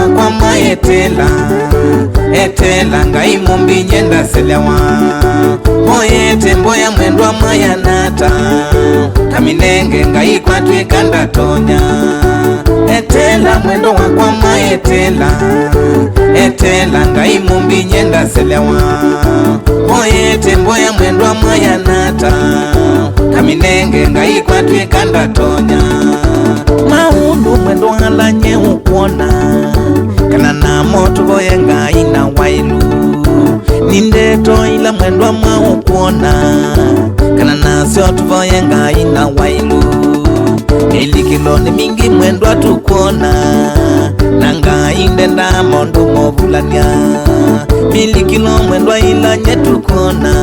wakwa maetela etela ngai mumbi nyenda selewa moyete mboya mwendwa mayanata kaminenge ngai kwatwe kanda tonya etela mwendo wakwa maetela etela ngai mumbi nyenda selewa moyete mboya mwendwa mayanata kaminenge ngai kwatwe kanda tonya maundu mwendo halanye ukuona kana na moto boye ngai na wailu nindeto ila mwendwa mwa ukuona kana na siotu boye ngai na wailu elikilo ni mingi mwendwa tukuona na ngai ndenda mondo movulania milikilo mwendwa ila nyetukuona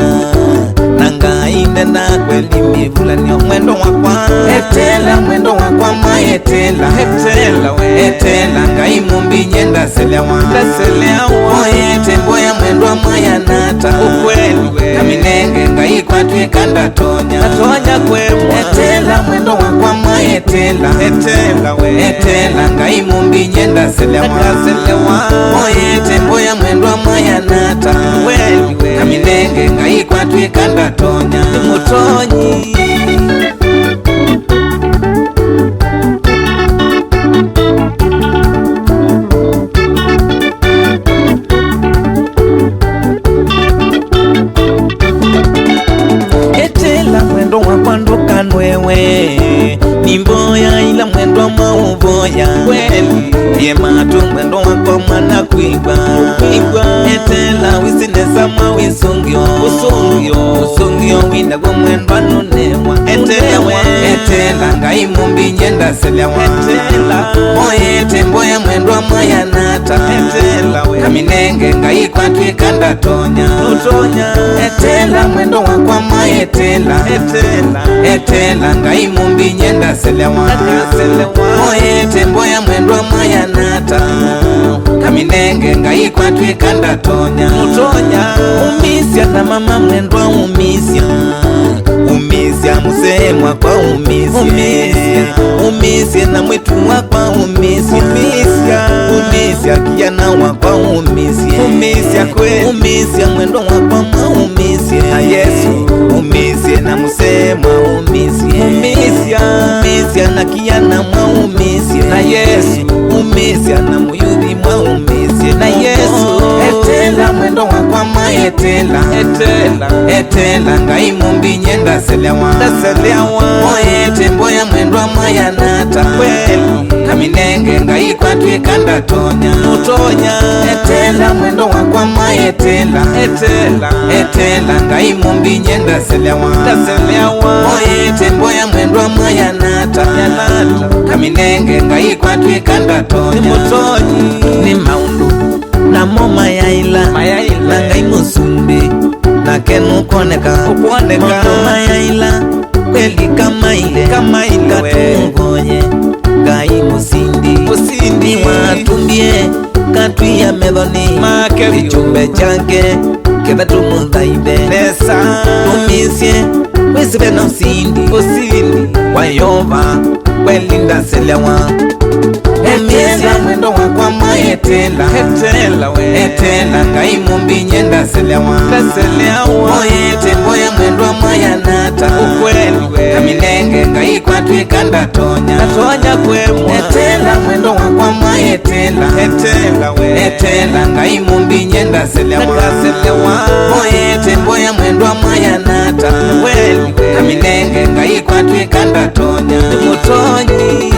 na ngai ndenda kweli mivulania mwendo wakwa etela mwendo wakwa maetela etela we etela ngai mumbi nyenda selewa oyete mboya mwendwa mayanata ukweli we kaminenge ngai kwatwe kanda tonya kwemwa etela mwendo wakwa maetela etela we etela ngai mumbi nyenda selewa oyete mboya mwendwa mayanata ukweli we kaminenge ngai kwatwe kanda tonya mutonyi etela mwendo wakwanduka nwewe nimboya ila mwendo mauboya kweli yematu mwendo wakwa mwana kuigwa etela wisinesa mawisungyo usungyo wina kwa mwendo anunewa etela ngai mumbi nyenda selewa moyete mboya mwendo mayanata kaminenge ngai kwatwe kanda tonya etela mwendo wakwa maetela etela ngai mumbi nyenda selewa moyete mboya mwendo mayanata kaminenge ngai kwatwe kanda tonya umisya na mama mwendo umisya musemwa kwa umisya na mwetu wakwa umisya kijana wakwa umisya mwendo wakwa mwa umisya na Yesu umisya na musemwa umisya na kijana mwa umisya na Yesu umisya na muyuthi mwa umisya na Yesu etela mwendo wakwa maetela etela ngai mumbi nyenda selewa moyete mboya mwendwa mayanata kaminenge ngai kwatwe kanda tonya etela mwendo wakwa maetela etela ngai mumbi nyenda selewa moyete mboya mwendwa mayanata kaminenge ngai kwatwe kanda tonya ni maundu na moma yaila na ngai musumbi na kenu koneka mayaila kweli kama ile katungoye ngai musindi watumbie katwi ya medhoni kichumbe chake keba tumudhaibe umisye wisibe na usindi wayova kweli ndaselewa etela mwendo wakwa maetela etela ngai mumbi nyenda selewa moyete mboya mwendwa mayanata kaminenge ngai kwatwe kanda tonya kwemwa etela mwendo wakwa maetela etela ngai mumbi nyenda selewa moyete mboya mwendwa mayanata kaminenge ngai kwatwe kanda tonya mutonyi